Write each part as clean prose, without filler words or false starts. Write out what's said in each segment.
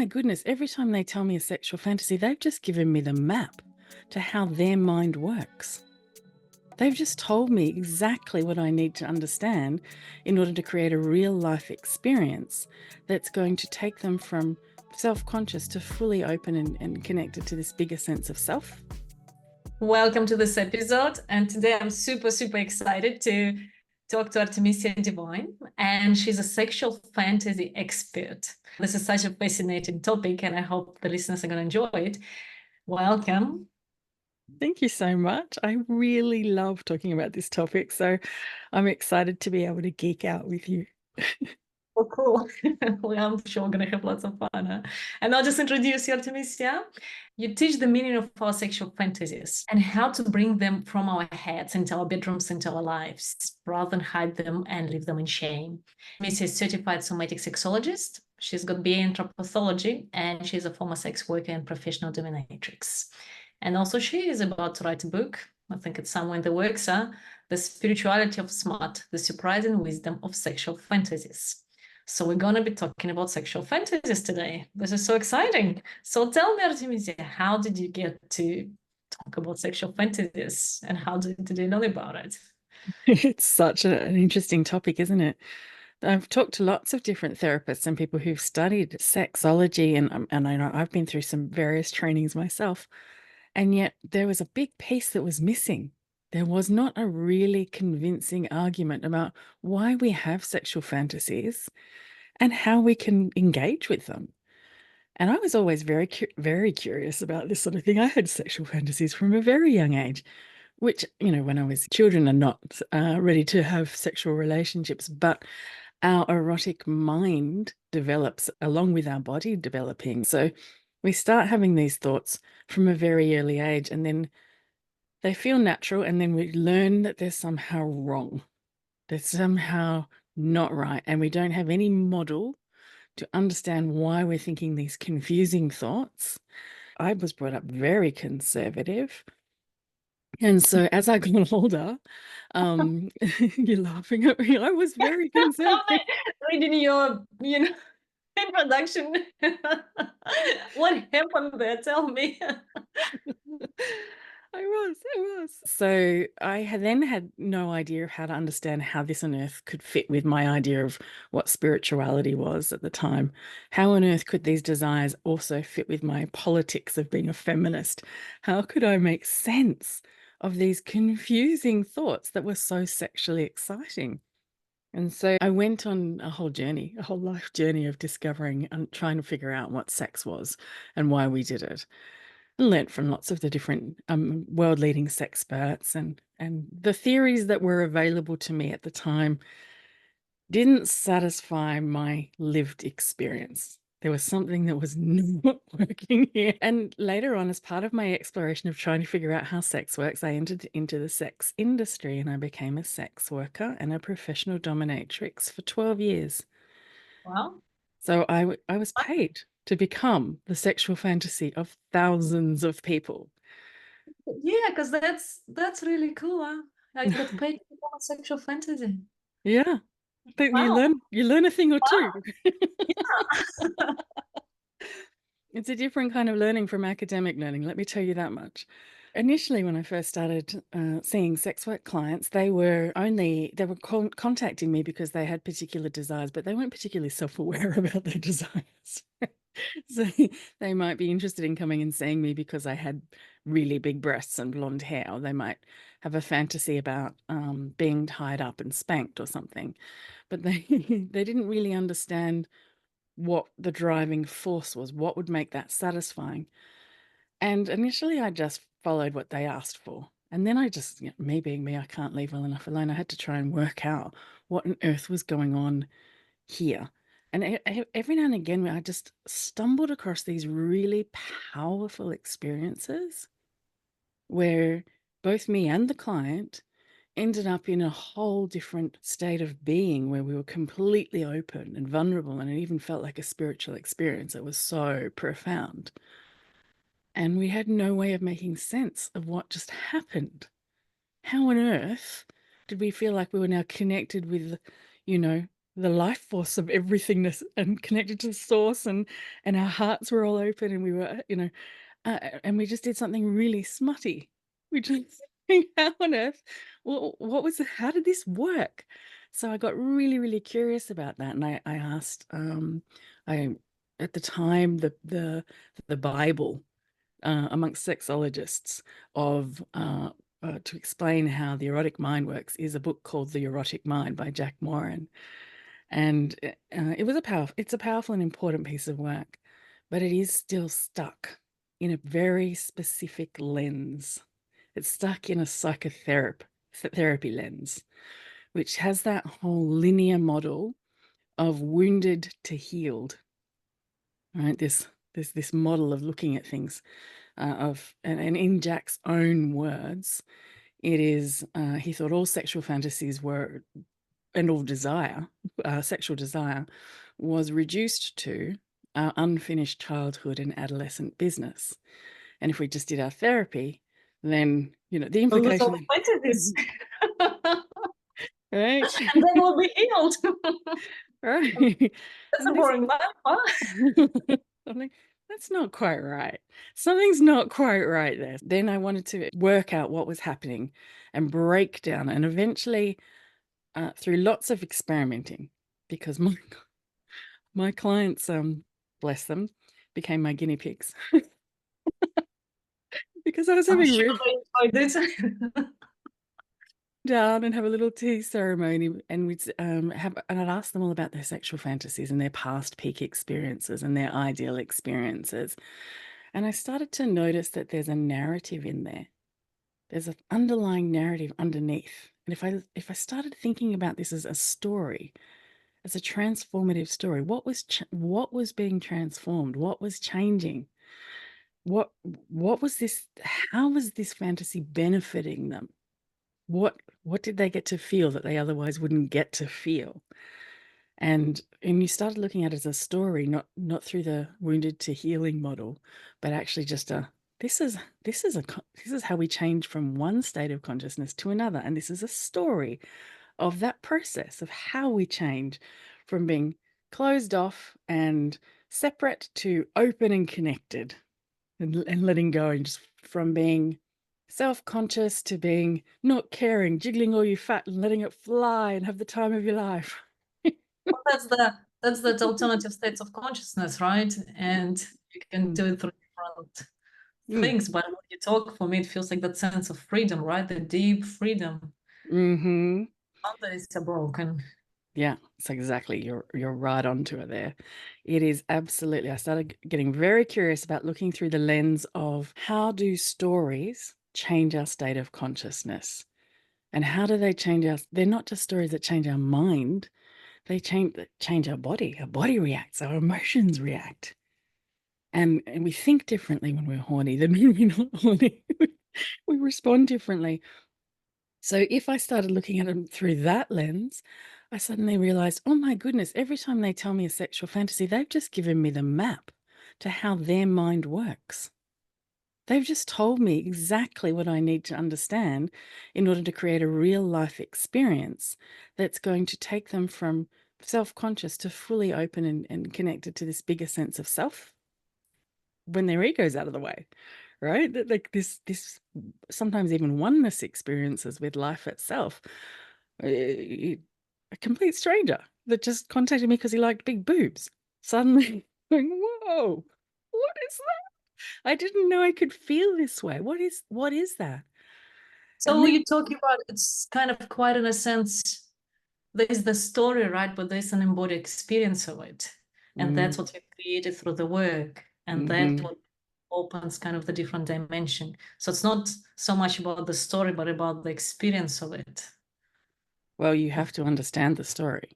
my goodness, every time they tell me a sexual fantasy, they've just given me the map to how their mind works. They've just told me exactly what I need to understand in order to create a real life experience that's going to take them from self-conscious to fully open and connected to this bigger sense of self. Welcome to this episode. And today I'm super excited to talk to Artemisia de Vine, and she's a sexual fantasy expert. This is such a fascinating topic, and I hope the listeners are going to enjoy it. Welcome. Thank you so much. I really love talking about this topic, so I'm excited to be able to geek out with you. Oh, cool. Well, I'm sure we're going to have lots of fun. Huh? And I'll just introduce you, Artemisia. You teach the meaning of our sexual fantasies and how to bring them from our heads into our bedrooms, into our lives, rather than hide them and leave them in shame. Artemisia is a certified somatic sexologist. She's got BA in anthropology, and she's a former sex worker and professional dominatrix. And also she is about to write a book. I think it's somewhere in the works, The Spirituality of Smart, The Surprising Wisdom of Sexual Fantasies. So we're going to be talking about sexual fantasies today. This is so exciting. So tell me, Artemisia, how did you get to talk about sexual fantasies, and how did you know about it? It's such an interesting topic, isn't it? I've talked to lots of different therapists and people who've studied sexology, and I know I've been through some various trainings myself, and yet there was a big piece that was missing. There was not a really convincing argument about why we have sexual fantasies and how we can engage with them. And I was always very curious about this sort of thing. I had sexual fantasies from a very young age, which, when I was children are not ready to have sexual relationships, but our erotic mind develops along with our body developing. So we start having these thoughts from a very early age, and then they feel natural, and then we learn that they're somehow wrong. They're somehow not right, and we don't have any model to understand why we're thinking these confusing thoughts. I was brought up very conservative. And so as I got older, you're laughing at me. I was very conservative. Reading your, introduction. What happened there? Tell me. I was. So I then had no idea of how to understand how this on earth could fit with my idea of what spirituality was at the time. How on earth could these desires also fit with my politics of being a feminist? How could I make sense of these confusing thoughts that were so sexually exciting? And so I went on a whole journey, a whole life journey of discovering and trying to figure out what sex was and why we did it. Learned from lots of the different world-leading sexperts, and the theories that were available to me at the time didn't satisfy my lived experience. There was something that was not working here. And later on, as part of my exploration of trying to figure out how sex works, I entered into the sex industry, and I became a sex worker and a professional dominatrix for 12 years. Wow. So I was paid to become the sexual fantasy of thousands of people. Yeah, because that's really cool. Huh? I got paid to become a sexual fantasy. Yeah. But Wow. you learn a thing or two. Wow. Yeah. It's a different kind of learning from academic learning, let me tell you that much. Initially, when I first started seeing sex work clients, they were contacting me because they had particular desires, but they weren't particularly self-aware about their desires. So they might be interested in coming and seeing me because I had really big breasts and blonde hair, or they might have a fantasy about being tied up and spanked or something. But they they didn't really understand what the driving force was, what would make that satisfying. And initially I just followed what they asked for. And then I just, me being me, I can't leave well enough alone. I had to try and work out what on earth was going on here. And every now and again, I just stumbled across these really powerful experiences where both me and the client ended up in a whole different state of being where we were completely open and vulnerable, and it even felt like a spiritual experience. It was so profound. And we had no way of making sense of what just happened. How on earth did we feel like we were now connected with, you know, the life force of everythingness and connected to the source, and our hearts were all open, and we were, and we just did something really smutty. We just how on earth? What was how did this work? So I got really, really curious about that, and I asked, I at the time the Bible amongst sexologists of to explain how the erotic mind works is a book called The Erotic Mind by Jack Moran, and it was it's a powerful and important piece of work, but it is still stuck in a very specific lens. It's stuck in a therapy lens, which has that whole linear model of wounded to healed, right? This model of looking at things and in Jack's own words, it is he thought all sexual fantasies were, and all desire, sexual desire, was reduced to our unfinished childhood and adolescent business. And if we just did our therapy, then the We'll lose all implication, the fantasies. right, And then we'll be healed. right. That's I'm a like, boring life, huh? I'm like, that's not quite right. Something's not quite right there. Then I wanted to work out what was happening and break down, and eventually, through lots of experimenting, because my clients, bless them, became my guinea pigs because I was I'm having sure real they enjoyed it. down and have a little tea ceremony, and we'd have, and I'd ask them all about their sexual fantasies and their past peak experiences and their ideal experiences. And I started to notice that there's a narrative in there. There's an underlying narrative underneath. And if I started thinking about this as a story, as a transformative story, what was being transformed? What was changing? What what was this? How was this fantasy benefiting them? What did they get to feel that they otherwise wouldn't get to feel? And you started looking at it as a story, not through the wounded to healing model, but actually just a this is how we change from one state of consciousness to another, and this is a story of that process of how we change from being closed off and separate to open and connected, and letting go, and just from being self-conscious to being not caring, jiggling all your fat and letting it fly and have the time of your life. Well, that's the alternative states of consciousness, right? And you can do it through different Mm. things. But when you talk, for me, it feels like that sense of freedom, right? The deep freedom. Mm-hmm. Boundaries are broken. Yeah, it's exactly. You're right onto it there. It is absolutely. I started getting very curious about looking through the lens of how do stories change our state of consciousness, and how do they change us? They're not just stories that change our mind; they change our body. Our body reacts. Our emotions react, and we think differently when we're horny than when we're not horny. We respond differently. So if I started looking at them through that lens, I suddenly realized, oh my goodness, every time they tell me a sexual fantasy, they've just given me the map to how their mind works. They've just told me exactly what I need to understand in order to create a real life experience that's going to take them from self-conscious to fully open and connected to this bigger sense of self when their ego's out of the way, right? Like this sometimes even oneness experiences with life itself. A complete stranger that just contacted me because he liked big boobs. Suddenly, going, whoa, what is that? I didn't know I could feel this way. What is that? And So then, you're talking about it's kind of quite in a sense, there's the story, right? But there's an embodied experience of it. And that's what you created through the work. And that mm-hmm. what opens kind of the different dimension. So it's not so much about the story, but about the experience of it. Well, you have to understand the story.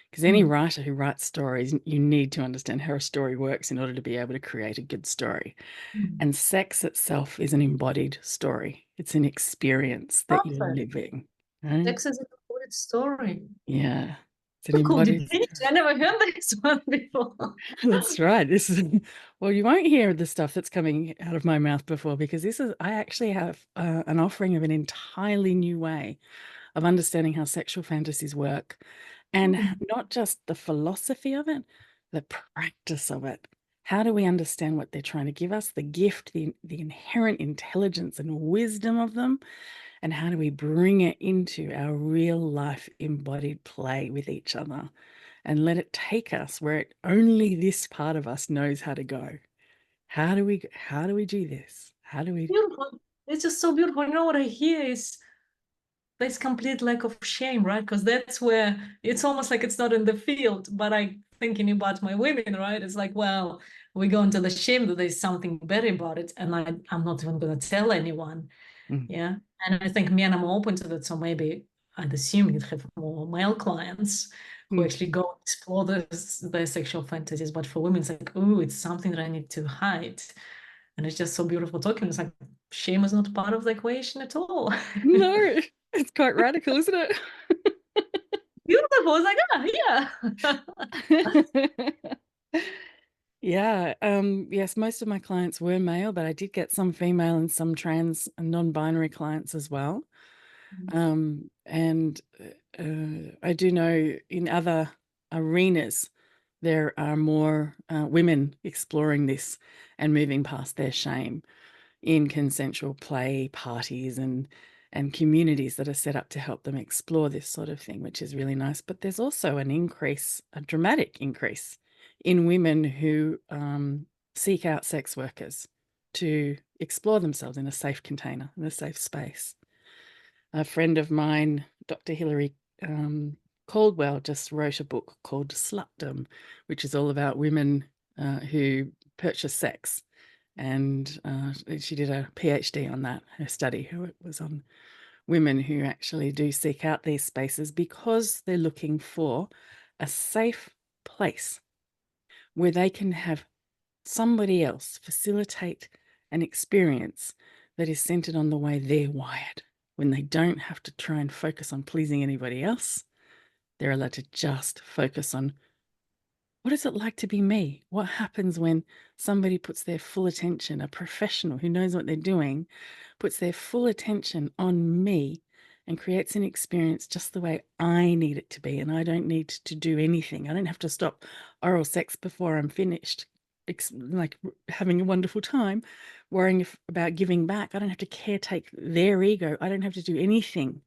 Because any Mm. writer who writes stories, you need to understand how a story works in order to be able to create a good story. Mm. And sex itself is an embodied story. It's an experience that you're Perfect. living, right? Sex is a good story. Yeah. It's an A cool embodied definition. I never heard this one before. That's right. This is well, you won't hear the stuff that's coming out of my mouth before, because I actually have an offering of an entirely new way of understanding how sexual fantasies work, And Mm. not just the philosophy of it, the practice of it. How do we understand what they're trying to give us, the gift, the inherent intelligence and wisdom of them, and how do we bring it into our real life embodied play with each other and let it take us where only this part of us knows how to go? How do we do this? How do we Beautiful. It's just so beautiful. You know what I hear is this complete lack of shame, right? Because that's where it's almost like it's not in the field. But I thinking about my women, right? It's like, well, we go into the shame that there's something better about it, and I'm not even gonna tell anyone. Mm, Yeah. And I think me and I'm open to that. So maybe I'd assume you'd have more male clients who mm. actually go explore their sexual fantasies. But for women, it's like, oh, it's something that I need to hide. And it's just so beautiful talking. It's like shame is not part of the equation at all. No, it's quite radical, isn't it? Beautiful. It's like, ah, yeah. Yeah, yes, most of my clients were male, but I did get some female and some trans and non-binary clients as well. And I do know in other arenas there are more women exploring this and moving past their shame in consensual play parties and communities that are set up to help them explore this sort of thing, which is really nice. But there's also an increase, a dramatic increase in women who seek out sex workers to explore themselves in a safe container, in a safe space. A friend of mine, Dr. Hilary Caldwell, just wrote a book called Slutdom, which is all about women who purchase sex. And she did a PhD on that, her study, who it was on women who actually do seek out these spaces because they're looking for a safe place where they can have somebody else facilitate an experience that is centered on the way they're wired. When they don't have to try and focus on pleasing anybody else, they're allowed to just focus on what is it like to be me? What happens when somebody puts their full attention, a professional who knows what they're doing, puts their full attention on me and creates an experience just the way I need it to be, and I don't need to do anything. I don't have to stop oral sex before I'm finished, like having a wonderful time, worrying about giving back. I don't have to caretake their ego. I don't have to do anything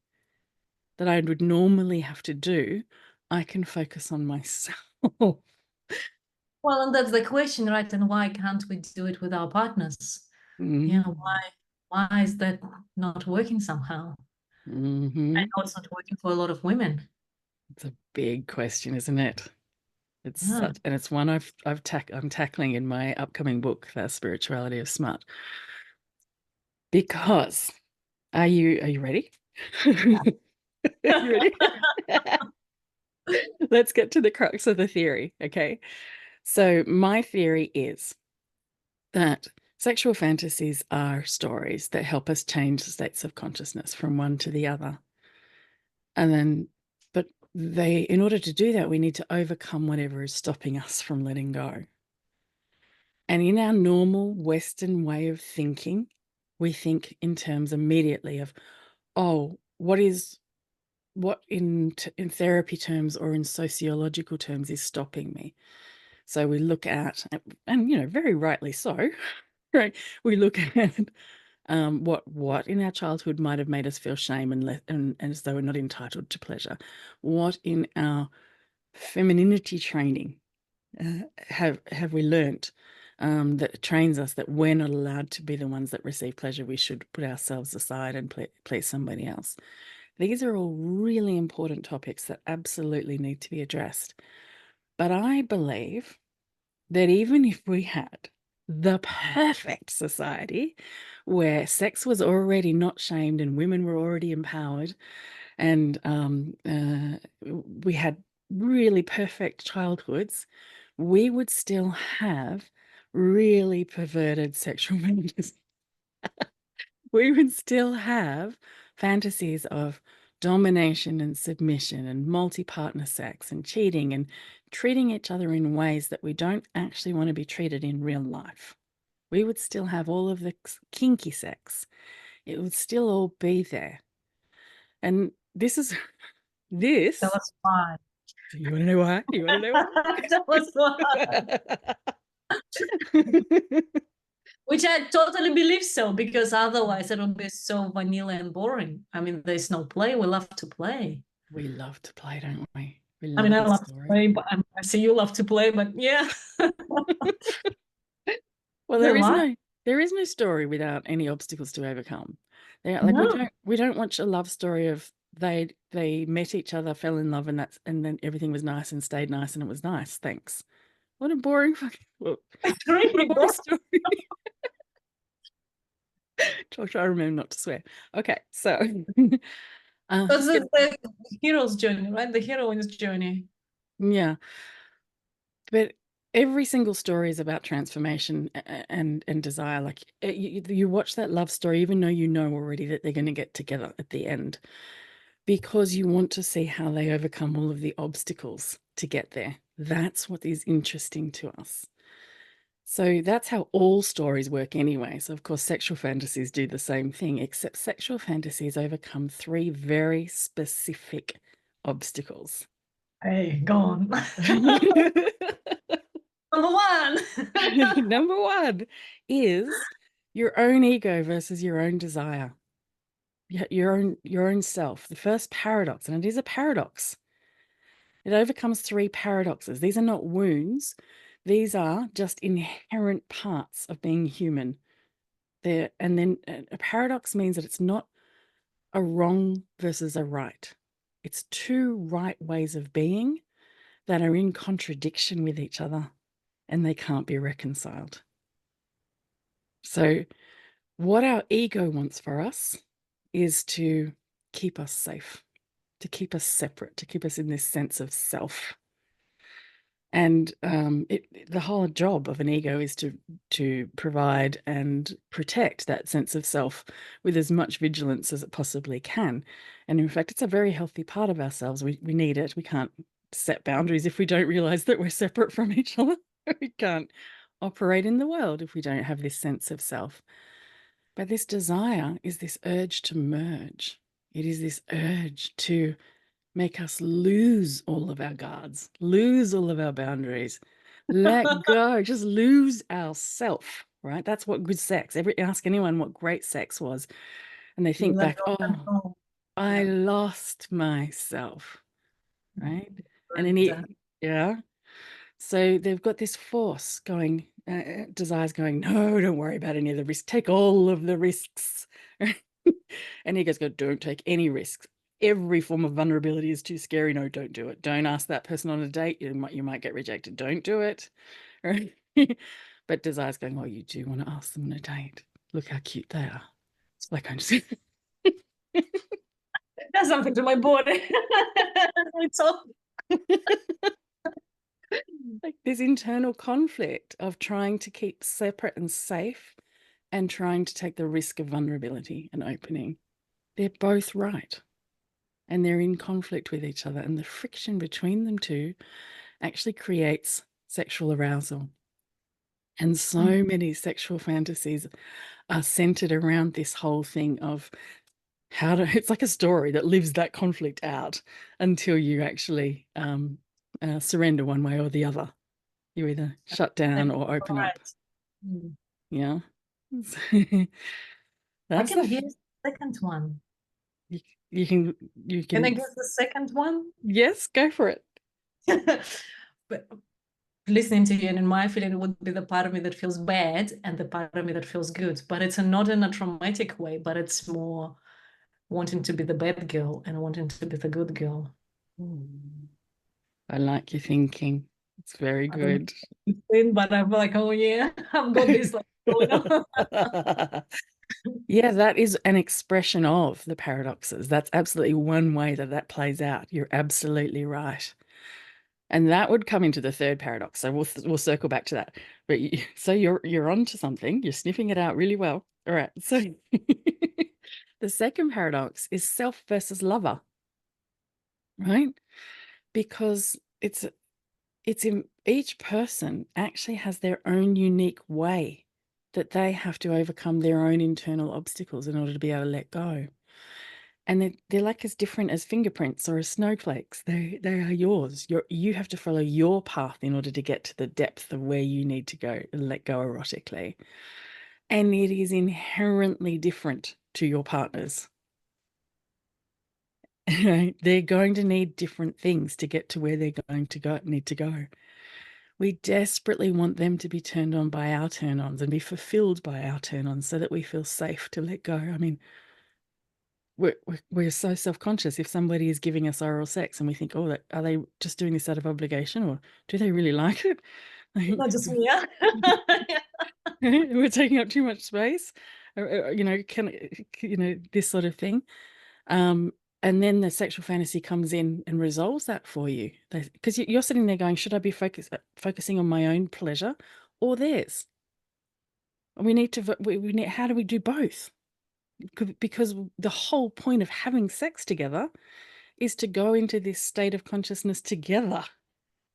that I would normally have to do. I can focus on myself. Well, and that's the question, right? And why can't we do it with our partners? Yeah, Mm. why is that not working somehow? I Hmm. know it's not working for a lot of women. It's a big question, isn't it? Yeah. And it's one I'm tackling in my upcoming book, The Spirituality of Smut. Because are you ready? You ready? Let's get to the crux of the theory, okay? So my theory is that sexual fantasies are stories that help us change states of consciousness from one to the other. And then, but in order to do that, we need to overcome whatever is stopping us from letting go. And in our normal Western way of thinking, we think in terms immediately of, oh, what in therapy terms or in sociological terms is stopping me? So we look at, and very rightly so, right? We look at what in our childhood might have made us feel shame and as though we're not entitled to pleasure. What in our femininity training have we learnt that trains us that we're not allowed to be the ones that receive pleasure? We should put ourselves aside and please somebody else. These are all really important topics that absolutely need to be addressed. But I believe that even if we had the perfect society where sex was already not shamed and women were already empowered and we had really perfect childhoods, we would still have really perverted sexual fantasies. We would still have fantasies of domination and submission and multi-partner sex and cheating and treating each other in ways that we don't actually want to be treated in real life. We would still have all of the kinky sex. It would still all be there. And this is Tell this us why. You want to know why? You want to know That was why? which I totally believe so, because otherwise it'll be so vanilla and boring. I mean, there's no play. We love to play. We love to play, don't we? We I mean, love I a love to story. play, but I see you love to play, but yeah. Well, The life. there is no story without any obstacles to overcome. Like No. we don't watch a love story of they met each other, fell in love, and then everything was nice and stayed nice and it was nice. Thanks. What a boring fucking It's really boring boring. story. Try to remember not to swear. Okay, so Because it's the hero's journey, right? The heroine's journey. yeah, but every single story is about transformation and desire. Like you watch that love story, even though you know already that they're going to get together at the end, because you want to see how they overcome all of the obstacles to get there. That's what is interesting to us. So that's how all stories work anyway. So of course, sexual fantasies do the same thing, except sexual fantasies overcome 3 very specific obstacles. Hey, go on. Number one. Number 1 is your own ego versus your own desire. Your own self. The first paradox, and it is a paradox. It overcomes 3 paradoxes. These are not wounds. These are just inherent parts of being human. And then a paradox means that it's not a wrong versus a right. It's 2 right ways of being that are in contradiction with each other, and they can't be reconciled. So what our ego wants for us is to keep us safe, to keep us separate, to keep us in this sense of self. And the whole job of an ego is to provide and protect that sense of self with as much vigilance as it possibly can. And in fact, it's a very healthy part of ourselves. We need it. We can't set boundaries if we don't realize that we're separate from each other. We can't operate in the world if we don't have this sense of self. But this desire is this urge to merge. It is this urge to make us lose all of our guards, lose all of our boundaries, let go, just lose ourself, right? That's what good sex. Ask anyone what great sex was, and they think Let back, go of oh, control. I Yeah. lost myself, right? And Surrender. yeah. So they've got this force going, desire's going, no, don't worry about any of the risks. Take all of the risks. And ego's go, don't take any risks. Every form of vulnerability is too scary. No, don't do it. Don't ask that person on a date. You might get rejected. Don't do it. Right? But desire's going, oh, you do want to ask them on a date. Look how cute they are. Like I'm just That's something to my body. It's all. like this internal conflict of trying to keep separate and safe and trying to take the risk of vulnerability and opening. They're both right. And they're in conflict with each other. And the friction between them two actually creates sexual arousal. And so many sexual fantasies are centered around this whole thing of it's like a story that lives that conflict out until you actually surrender one way or the other. You either shut down or open up. Right. Mm. Yeah. I That's can hear the second one. you, you Can I can guess the second one? yes, go for it. But listening to you, and in my feeling, it would be the part of me that feels bad and the part of me that feels good. But it's not in a traumatic way, but it's more wanting to be the bad girl and wanting to be the good girl. I like your thinking. It's very I don't know good. what to say, but I'm like, oh yeah, I've got this like going on. Yeah, that is an expression of the paradoxes. That's absolutely one way that plays out. You're absolutely right. And that would come into the third paradox. So we'll circle back to that. But so you're onto something. You're sniffing it out really well. All right. So the second paradox is self versus lover, right? Because it's in each person actually has their own unique way that they have to overcome their own internal obstacles in order to be able to let go. And they're like as different as fingerprints or as snowflakes. They are yours. You have to follow your path in order to get to the depth of where you need to go and let go erotically. And it is inherently different to your partners. They're going to need different things to get to where they're going to need to go. We desperately want them to be turned on by our turn-ons and be fulfilled by our turn-ons so that we feel safe to let go. I mean, we're so self-conscious if somebody is giving us oral sex and we think, oh, are they just doing this out of obligation, or do they really like it? Not just me, yeah. We're taking up too much space, this sort of thing. And then the sexual fantasy comes in and resolves that for you, because you're sitting there going, should I be focusing on my own pleasure or theirs? We need to, how do we do both? Because the whole point of having sex together is to go into this state of consciousness together,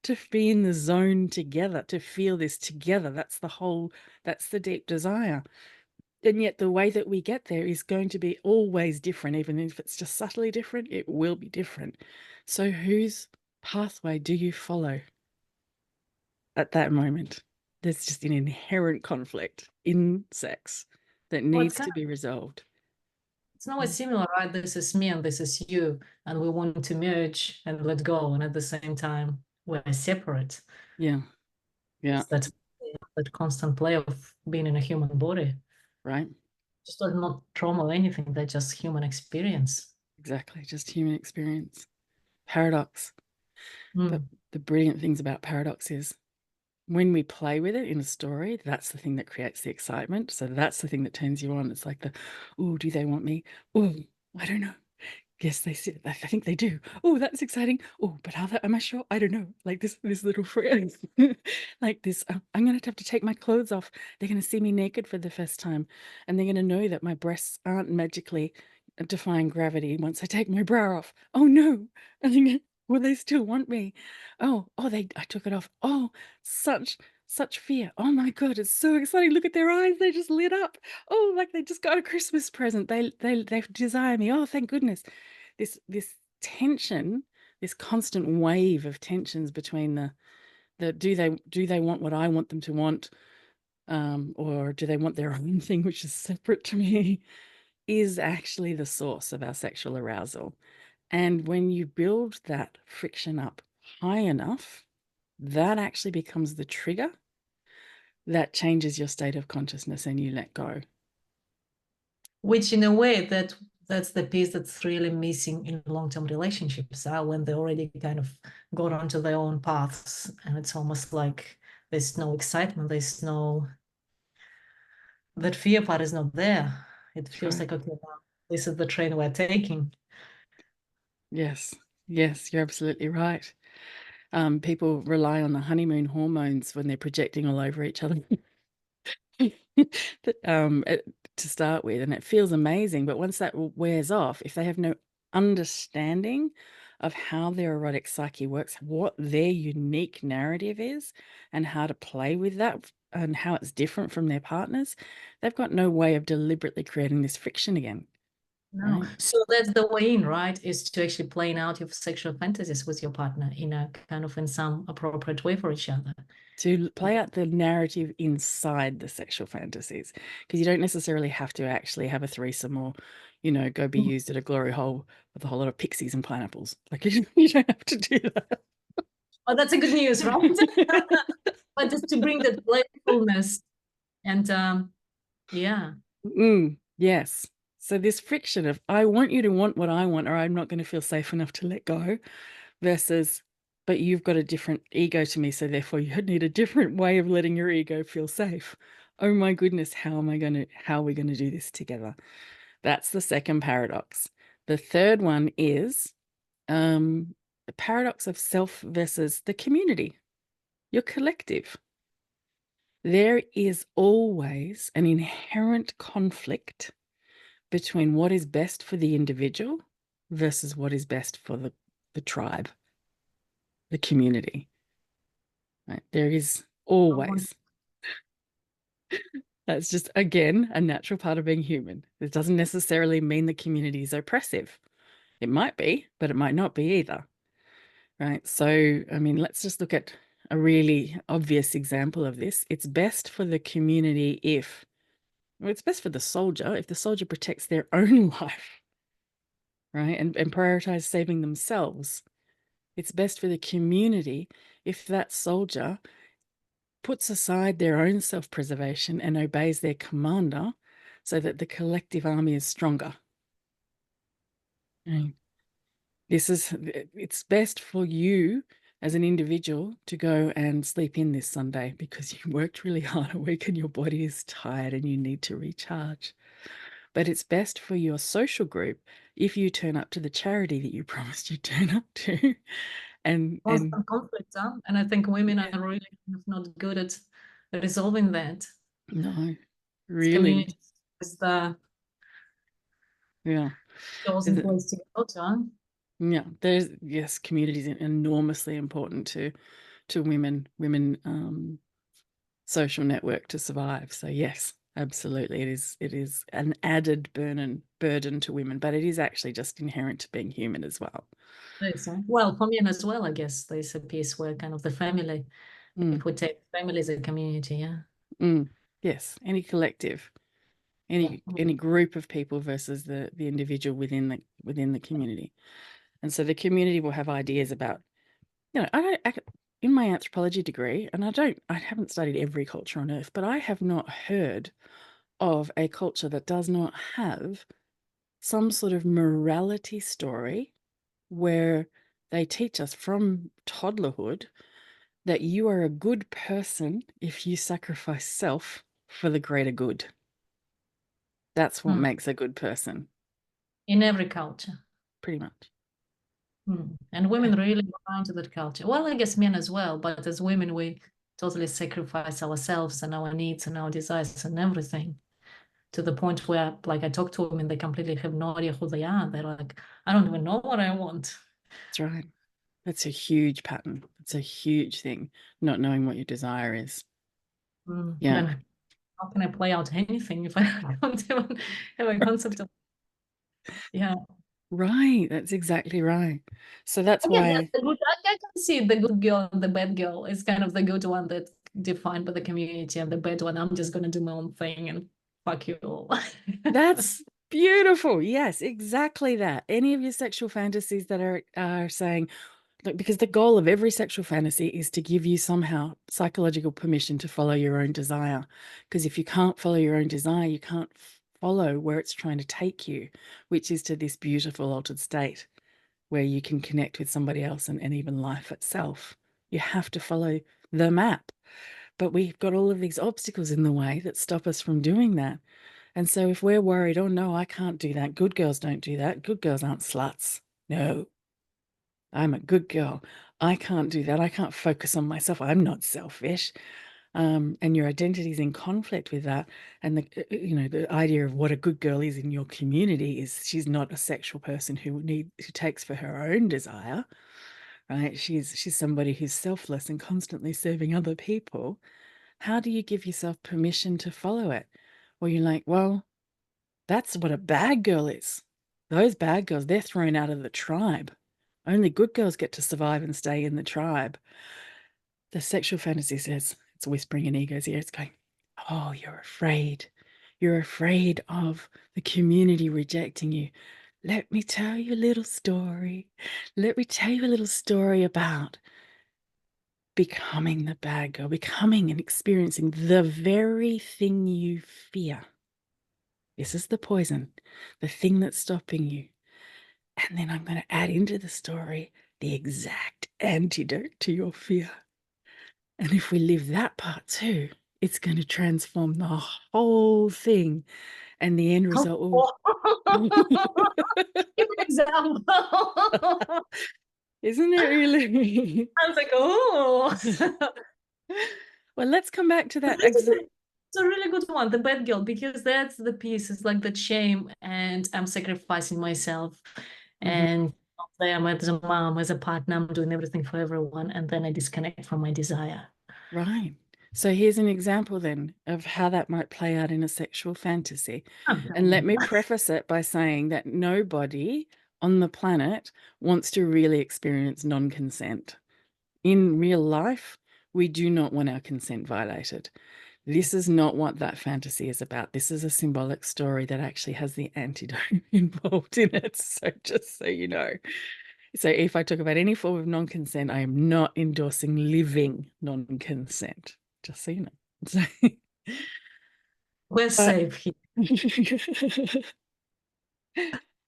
to be in the zone together, to feel this together. That's the deep desire. And yet the way that we get there is going to be always different. Even if it's just subtly different, it will be different. So whose pathway do you follow at that moment? There's just an inherent conflict in sex that Well, it's needs kind to be resolved. it's always similar, right? This is me and this is you, and we want to merge and let go, and at the same time we're separate. Yeah. Yeah. It's that constant play of being in a human body. Right. Just not trauma or anything, that's just human experience. Exactly. Just human experience. Paradox. But Mm. the brilliant things about paradox is when we play with it in a story, that's the thing that creates the excitement. So that's the thing that turns you on. It's like oh, do they want me? Oh, I don't know. Yes, they see. I think they do. Oh, that's exciting. Oh, but am I sure? I don't know. Like this little phrase, like this. I'm gonna have to take my clothes off. They're gonna see me naked for the first time, and they're gonna know that my breasts aren't magically defying gravity once I take my bra off. Oh no! I think will they still want me? I took it off. Oh, such fear. Oh my God, it's so exciting. Look at their eyes. They just lit up. Oh, like they just got a Christmas present. They desire me. Oh, thank goodness. This tension, this constant wave of tensions between the do they want what I want them to want, or do they want their own thing, which is separate to me, is actually the source of our sexual arousal. And when you build that friction up high enough, that actually becomes the trigger that changes your state of consciousness and you let go. Which in a way that's the piece that's really missing in long-term relationships, when they already kind of got onto their own paths, and it's almost like there's no excitement, there's no, that fear part is not there. It That's feels right. like, okay, now this is the train we're taking. Yes. Yes, you're absolutely right. People rely on the honeymoon hormones when they're projecting all over each other. To start with, and it feels amazing, but once that wears off, if they have no understanding of how their erotic psyche works, what their unique narrative is, and how to play with that, and how it's different from their partners, they've got no way of deliberately creating this friction again, No. right? So that's the way in, right? Is to actually playing out your sexual fantasies with your partner in a kind of in some appropriate way for each other. To play out the narrative inside the sexual fantasies, because you don't necessarily have to actually have a threesome or, go be used at a glory hole with a whole lot of pixies and pineapples. Like you don't have to do that. Oh, that's a good news, right? But just to bring that playfulness and yeah. Yes. So this friction of I want you to want what I want, or I'm not going to feel safe enough to let go, versus, but you've got a different ego to me, so therefore you need a different way of letting your ego feel safe. Oh my goodness, how are we going to do this together? That's the second paradox. The third one is the paradox of self versus the community, your collective. There is always an inherent conflict between what is best for the individual versus what is best for the tribe, the community. Right? There is I want always. That's just, again, a natural part of being human. It doesn't necessarily mean the community is oppressive. It might be, but it might not be either. Right. So, I mean, let's just look at a really obvious example of this. It's best for the community if, well, it's best for the soldier if the soldier protects their own life, right? And prioritize saving themselves. It's best for the community if that soldier puts aside their own self-preservation and obeys their commander so that the collective army is stronger. Right? It's best for you as an individual to go and sleep in this Sunday because you worked really hard a week and your body is tired and you need to recharge. But it's best for your social group if you turn up to the charity that you promised you'd turn up to. And Constant conflict, huh? And I think women are yeah, really kind of not good at resolving that. no, It's really, communities with the yeah. chosen place to go to, huh? Yeah, there's yes, community is enormously important to women social network to survive. So yes, absolutely, it is an added burden to women, but it is actually just inherent to being human as well. So, well, for men as well, I guess there's a piece where kind of the family, Mm, if we take family as a community, yeah. mm, yes, any collective, Yeah. any group of people versus the individual within the community, and so the community will have ideas about, I don't in my anthropology degree, and I haven't studied every culture on earth, but I have not heard of a culture that does not have some sort of morality story where they teach us from toddlerhood that you are a good person if you sacrifice self for the greater good. That's what Mm. makes a good person, In every culture. pretty much. And Yeah, women really buy into that culture. Well, I guess men as well, but as women, we totally sacrifice ourselves and our needs and our desires and everything to the point where, like, I talk to women, they completely have no idea who they are. They're like, I don't even know what I want. that's right. That's a huge pattern. It's a huge thing, not knowing what your desire is. Yeah. Then how can I play out anything if I don't even have a concept of, yeah. Right. That's exactly right. So that's Yeah, that's why, the good. I can see the good girl and the bad girl is kind of the good one that's defined by the community, and the bad one, I'm just gonna do my own thing and fuck you all. that's beautiful. Yes, exactly that. Any of your sexual fantasies that are saying, look, because the goal of every sexual fantasy is to give you somehow psychological permission to follow your own desire. Because if you can't follow your own desire, you can't follow where it's trying to take you, which is to this beautiful altered state where you can connect with somebody else and even life itself. You have to follow the map. But we've got all of these obstacles in the way that stop us from doing that. And so if we're worried, oh no, I can't do that. Good girls don't do that. Good girls aren't sluts. No, I'm a good girl. I can't do that. I can't focus on myself. I'm not selfish. And your identity is in conflict with that. And the idea of what a good girl is in your community is she's not a sexual person who takes for her own desire, right? She's somebody who's selfless and constantly serving other people. How do you give yourself permission to follow it? Well, you're like, well, that's what a bad girl is. Those bad girls, they're thrown out of the tribe. Only good girls get to survive and stay in the tribe. The sexual fantasy says, it's whispering in ego's ear, it's going, oh, you're afraid. You're afraid of the community rejecting you. Let me tell you a little story. Let me tell you a little story about becoming the bad girl, becoming and experiencing the very thing you fear. This is the poison, the thing that's stopping you. And then I'm going to add into the story the exact antidote to your fear. And if we live that part too, it's going to transform the whole thing. And the end result will. Give an example. Isn't it really? I was like, oh. Well, let's come back to that. It's a really good one, the bad girl, because that's the piece. It's like that shame, and I'm sacrificing myself, Mhm. and I'm as a mom, as a partner, I'm doing everything for everyone, and then I disconnect from my desire. Right. So here's an example then of how that might play out in a sexual fantasy. And let me preface it by saying that nobody on the planet wants to really experience non-consent. In real life, we do not want our consent violated. This is not what that fantasy is about. This is a symbolic story that actually has the antidote involved in it. So just so you know. So if I talk about any form of non-consent, I am not endorsing living non-consent, just so you know. So, We're but safe here.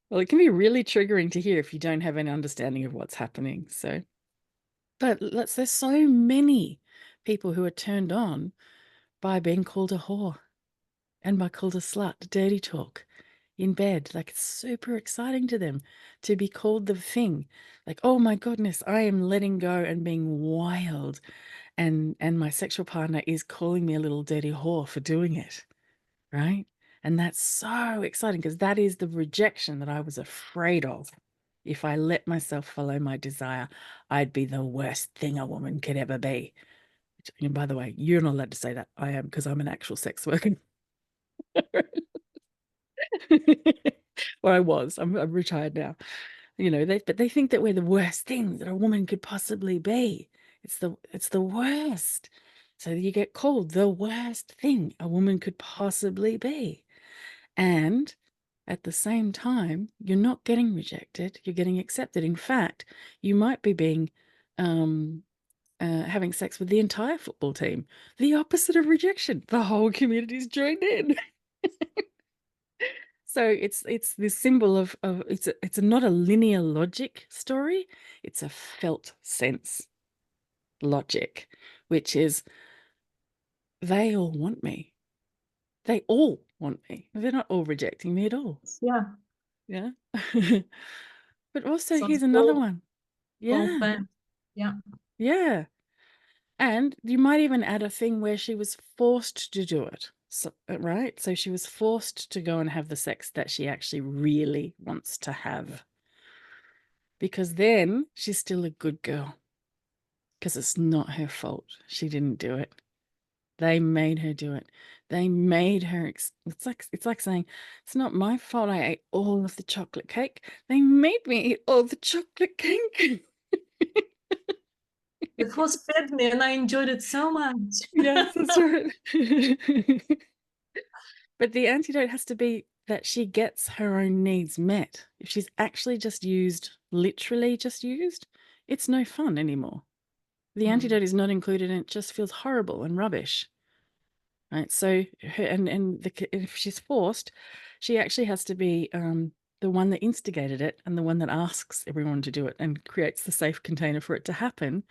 well, it can be really triggering to hear if you don't have an understanding of what's happening. So, but there's so many people who are turned on by being called a whore and by called a slut, dirty talk in bed. Like, it's super exciting to them to be called the thing. Like, oh my goodness, I am letting go and being wild. And my sexual partner is calling me a little dirty whore for doing it. Right. And that's so exciting because that is the rejection that I was afraid of. If I let myself follow my desire, I'd be the worst thing a woman could ever be. And by the way, you're not allowed to say that. I am, because I'm an actual sex worker. Or I was. I'm retired now. You know, but they think that we're the worst thing that a woman could possibly be. It's the worst. So you get called the worst thing a woman could possibly be. And at the same time, you're not getting rejected, you're getting accepted. In fact, you might be being having sex with the entire football team. The opposite of rejection. The whole community's joined in. So it's this symbol of it's not a linear logic story, it's a felt sense logic, which is they all want me. They all want me. They're not all rejecting me at all. Yeah. Yeah. But also So it's here's another one. both Yeah. ends. Yeah. Yeah. And you might even add a thing where she was forced to do it. So, right? So she was forced to go and have the sex that she actually really wants to have. Because then she's still a good girl. Because it's not her fault. She didn't do it. They made her do it. They made her. It's like saying, it's not my fault I ate all of the chocolate cake. They made me eat all the chocolate cake. It was fed me and I enjoyed it so much. Yes, that's right. But the antidote has to be that she gets her own needs met. If she's actually just used, literally just used, it's no fun anymore. The antidote is not included and it just feels horrible and rubbish. Right. So if she's forced, she actually has to be the one that instigated it and the one that asks everyone to do it and creates the safe container for it to happen.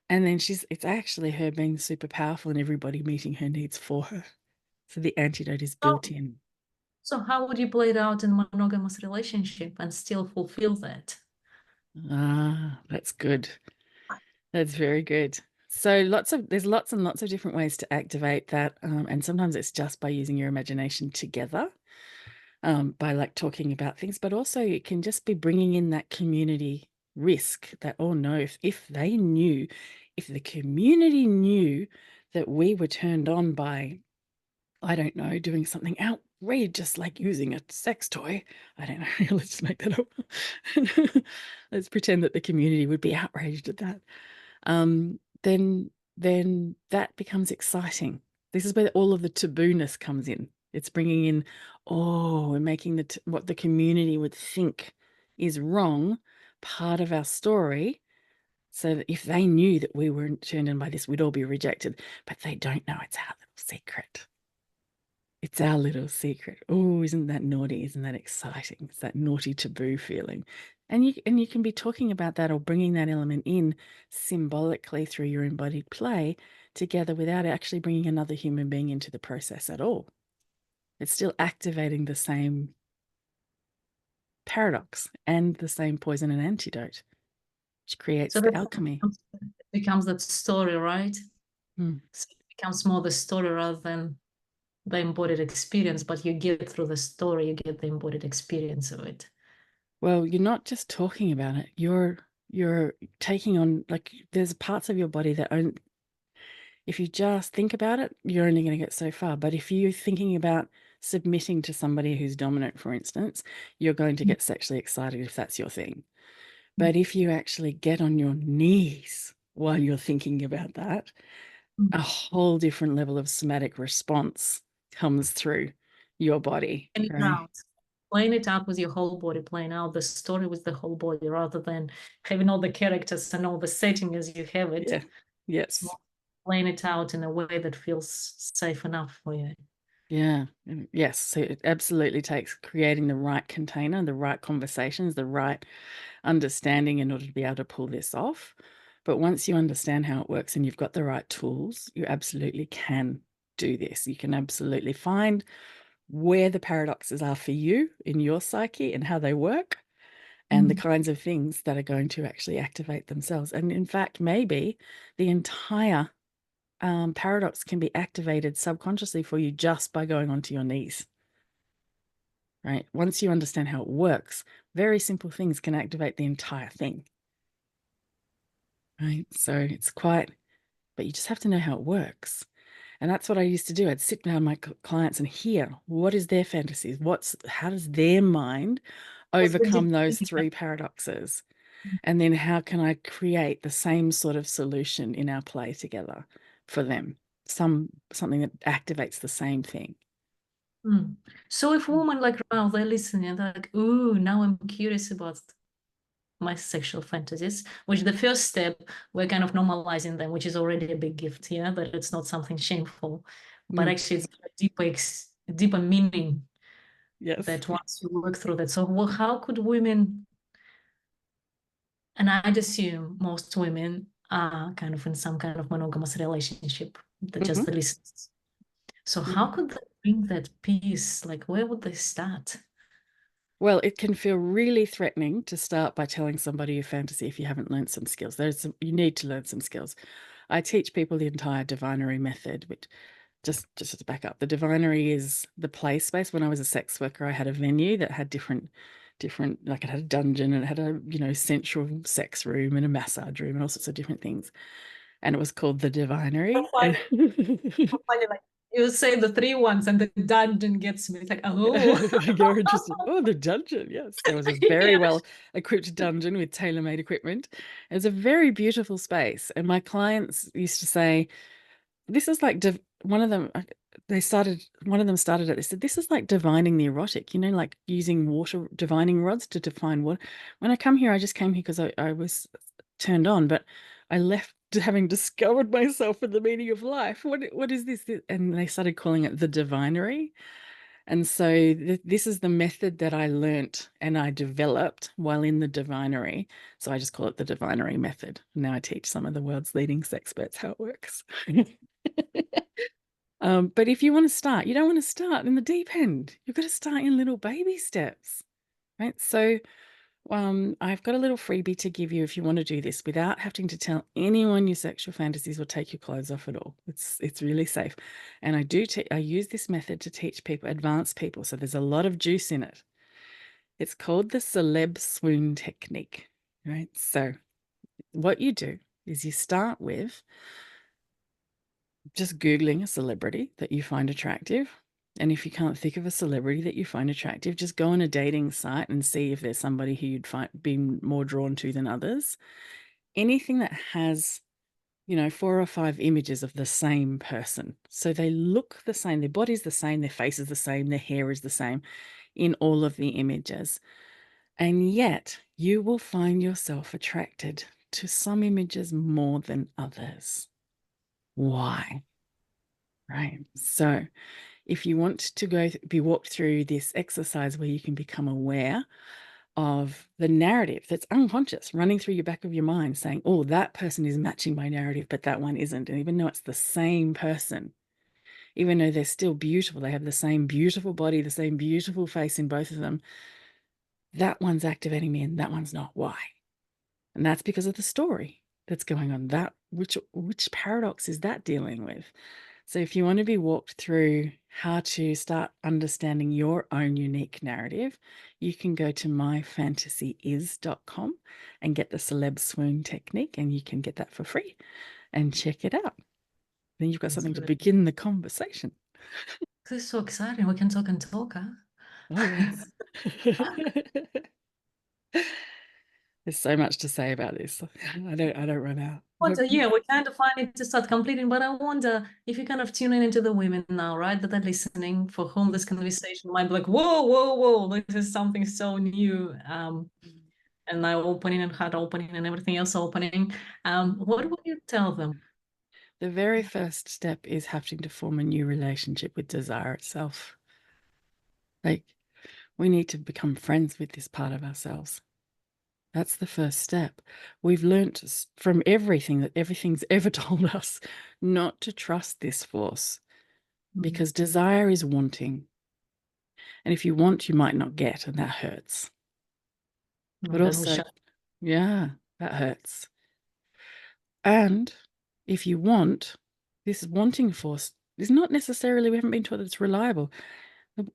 And then it's actually her being super powerful and everybody meeting her needs for her. So the antidote is So, built in. so how would you play it out in a monogamous relationship and still fulfill that? Ah, that's good. That's very good. So there's lots and lots of different ways to activate that. And sometimes it's just by using your imagination together, by like talking about things, but also it can just be bringing in that community risk that, oh no, if they knew, if the community knew that we were turned on by, I don't know, doing something outrageous like using a sex toy. I don't know. Let's just make that up. Let's pretend that the community would be outraged at that. Then that becomes exciting. This is where all of the taboo-ness comes in. It's bringing in, oh, we're making what the community would think is wrong part of our story, so that if they knew that we weren't turned in by this, we'd all be rejected. But they don't know. It's our little secret. It's our little secret. Oh, isn't that naughty? Isn't that exciting? It's that naughty taboo feeling. And you can be talking about that or bringing that element in symbolically through your embodied play together without actually bringing another human being into the process at all. It's still activating the same paradox and the same poison and antidote, which creates So the that alchemy. becomes that story, right? Hmm. So it becomes more the story rather than the embodied experience, but you get through the story, you get the embodied experience of it. Well, you're not just talking about it. You're taking on, like, there's parts of your body that If you just think about it, you're only going to get so far. But if you're thinking about submitting to somebody who's dominant, for instance, you're going to get sexually excited if that's your thing. But if you actually get on your knees while you're thinking about that, a whole different level of somatic response comes through your body, And it right? out. Playing it out with your whole body, playing out the story with the whole body rather than having all the characters and all the setting as you have it. Yeah. It's Yes. more playing it out in a way that feels safe enough for you. Yeah. Yes. So it absolutely takes creating the right container, the right conversations, the right understanding in order to be able to pull this off. But once you understand how it works and you've got the right tools, you absolutely can do this. You can absolutely find where the paradoxes are for you in your psyche and how they work, and the kinds of things that are going to actually activate themselves. And in fact, maybe the entire paradox can be activated subconsciously for you just by going onto your knees, right? Once you understand how it works, very simple things can activate the entire thing, right? So it's quite, but you just have to know how it works. And that's what I used to do. I'd sit down with my clients and hear what is their fantasies, how does their mind What's the overcome deep those meaning? three paradoxes? And then how can I create the same sort of solution in our play together for them? Something that activates the same thing. So if women like now they're listening, they're like, ooh, now I'm curious about my sexual fantasies, which the first step, we're kind of normalizing them, which is already a big gift, yeah, that it's not something shameful, but Mm, actually it's a deeper meaning yes. that once you work through that. So well, how could women, and I'd assume most women are kind of in some kind of monogamous relationship, that just Hmm. the listeners. So how Yeah. could they bring that peace? Like where would they start? Well, it can feel really threatening to start by telling somebody your fantasy if you haven't learned some skills. You need to learn some skills. I teach people the entire Divinery Method, which just to back up, the Divinery is the play space. When I was a sex worker, I had a venue that had different, like it had a dungeon and it had a, central sex room and a massage room and all sorts of different things. And it was called the Divinery. And Funny, like you say the three ones and the dungeon gets me. It's like, oh, you're interested. Oh, the dungeon. Yes. There was a very yeah. well equipped dungeon with tailor-made equipment. It was a very beautiful space. And my clients used to say, this is like one of them one of them started it. They said, this is like divining the erotic, like using water divining rods to define what. When I come here, I just came here because I was turned on, but I left having discovered myself and the meaning of life. What is this? And they started calling it the divinery. And so this is the method that I learnt and I developed while in the divinery. So I just call it the Divinery Method. Now I teach some of the world's leading sexperts how it works. But if you want to start, you don't want to start in the deep end. You've got to start in little baby steps, right? So I've got a little freebie to give you if you want to do this without having to tell anyone your sexual fantasies or take your clothes off at all. It's really safe. And I use this method to teach people, advanced people. So there's a lot of juice in it. It's called the Celeb Swoon technique, right? So what you do is you start with just Googling a celebrity that you find attractive. And if you can't think of a celebrity that you find attractive, just go on a dating site and see if there's somebody who you'd be more drawn to than others. Anything that has, 4 or 5 images of the same person. So they look the same, their body's the same, their face is the same, their hair is the same in all of the images. And yet you will find yourself attracted to some images more than others. Why? Right. So if you want to be walked through this exercise where you can become aware of the narrative that's unconscious running through your back of your mind saying, oh, that person is matching my narrative, but that one isn't. And even though it's the same person, even though they're still beautiful, they have the same beautiful body, the same beautiful face in both of them, that one's activating me and that one's not. Why? And that's because of the story that's going on. Which paradox is that dealing with? So if you want to be walked through how to start understanding your own unique narrative, you can go to myfantasyis.com and get the Celeb Swoon technique, and you can get that for free and check it out. Then you've got That's something to good. begin the conversation. This is so exciting. We can talk and talk, huh? Oh, yes. There's so much to say about this. I don't run out. Wonder, yeah, we kind of find it to start completing, but I wonder if you're kind of tuning into the women now, right, that are listening, for whom this conversation might be like, whoa, whoa, whoa, this is something so new. And now opening and heart opening and everything else opening. What would you tell them? The very first step is having to form a new relationship with desire itself. Like, we need to become friends with this part of ourselves. That's the first step. We've learnt from everything that everything's ever told us not to trust this force, because desire is wanting. And if you want, you might not get, and that hurts. But Then we also, shut. yeah, that hurts. And if you want, this wanting force is not necessarily, we haven't been taught that it's reliable.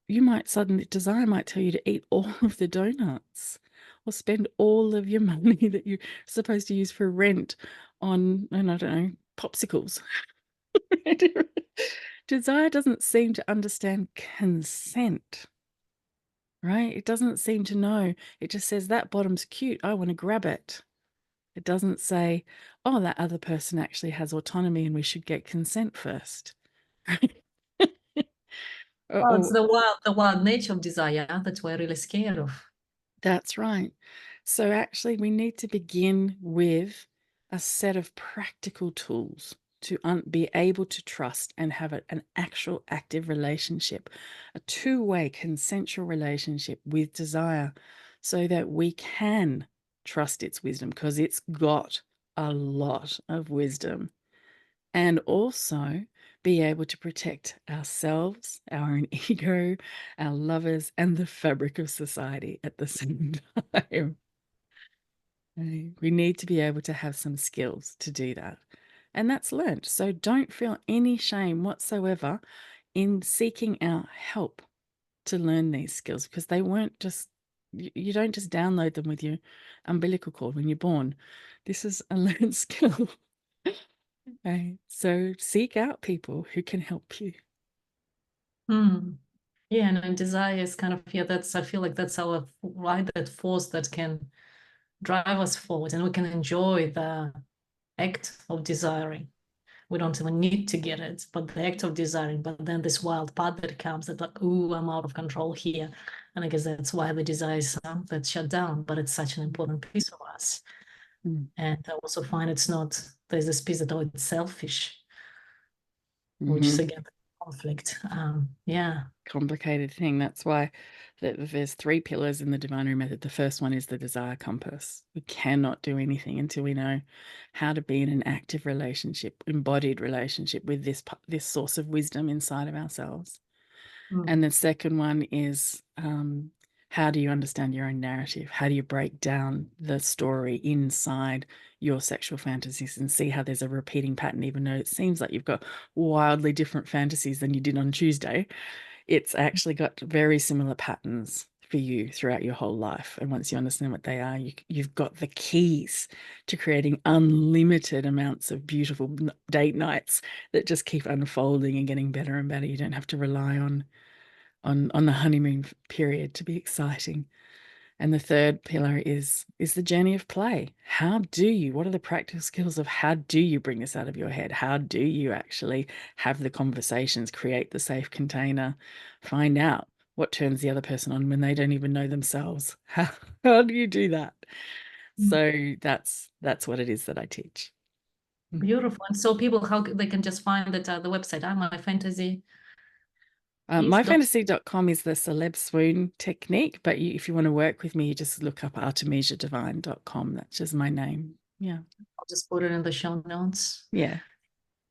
You might suddenly, desire might tell you to eat all of the donuts or spend all of your money that you're supposed to use for rent on, and I don't know, popsicles. Desire doesn't seem to understand consent, right? It doesn't seem to know. It just says, that bottom's cute, I want to grab it. It doesn't say, oh, that other person actually has autonomy and we should get consent first. Well, it's Oh, the wild nature of desire that we're really scared of. that's right. So actually, we need to begin with a set of practical tools to be able to trust and have an actual active relationship, a two-way consensual relationship with desire, so that we can trust its wisdom, because it's got a lot of wisdom, and also be able to protect ourselves, our own ego, our lovers, and the fabric of society at the same time. We need to be able to have some skills to do that. And that's learned. So don't feel any shame whatsoever in seeking out help to learn these skills, because they weren't just, you don't just download them with your umbilical cord when you're born. This is a learned skill. Okay. So seek out people who can help you. Hmm. Yeah, and desire is kind of, yeah, that's, I feel like that's our, right, that force that can drive us forward, and we can enjoy the act of desiring. We don't even need to get it, but the act of desiring. But then this wild part that comes, that like, ooh, I'm out of control here. And I guess that's why the desire is that's shut down, but it's such an important piece of us. Mm. And I also find it's not, there's this piece that, oh, it's selfish, which is Mm-hmm. again conflict. Yeah. Complicated thing. That's why there's three pillars in the Divinery Method. The first one is the desire compass. We cannot do anything until we know how to be in an active relationship, embodied relationship with this source of wisdom inside of ourselves. And the second one is, how do you understand your own narrative? How do you break down the story inside your sexual fantasies and see how there's a repeating pattern, even though it seems like you've got wildly different fantasies than you did on Tuesday? It's actually got very similar patterns for you throughout your whole life. And once you understand what they are, you've got the keys to creating unlimited amounts of beautiful date nights that just keep unfolding and getting better and better. You don't have to rely on the honeymoon period to be exciting. And the third pillar is the journey of play. What are the practical skills of how do you bring this out of your head? How do you actually have the conversations, create the safe container, find out what turns the other person on when they don't even know themselves? How do you do that? So that's what it is that I teach. Beautiful. And so people, how they can just find that the website, my fantasy is dot. Myfantasy.com is the Celeb Swoon technique, but if you want to work with me, you just look up artemisiadevine.com. That's just my name. Yeah. I'll just put it in the show notes. Yeah.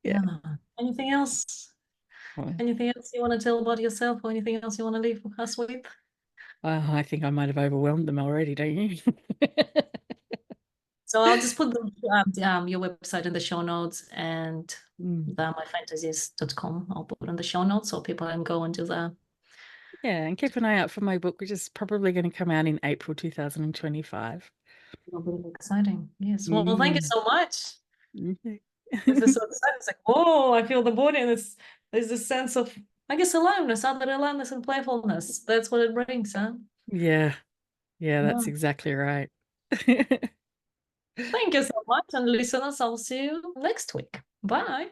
Yeah. Yeah. Anything else? Well, Anything else you want to tell about yourself, or anything else you want to leave us with? I think I might have overwhelmed them already, don't you? So I'll just put your website in the show notes, and Mm. the myfantasies.com. I'll put it in the show notes so people can go and do that. Yeah, and keep an eye out for my book, which is probably going to come out in April 2025. It'll be really exciting. Yes. Well, thank you Mm. so much. Okay. This is so exciting. It's like, oh, I feel the body, and there's this sense of, I guess, aliveness, other aliveness and playfulness. That's what it brings, huh? Yeah. Yeah, Yeah. that's exactly right. Thank you so much, and listeners, I'll see you next week. Bye.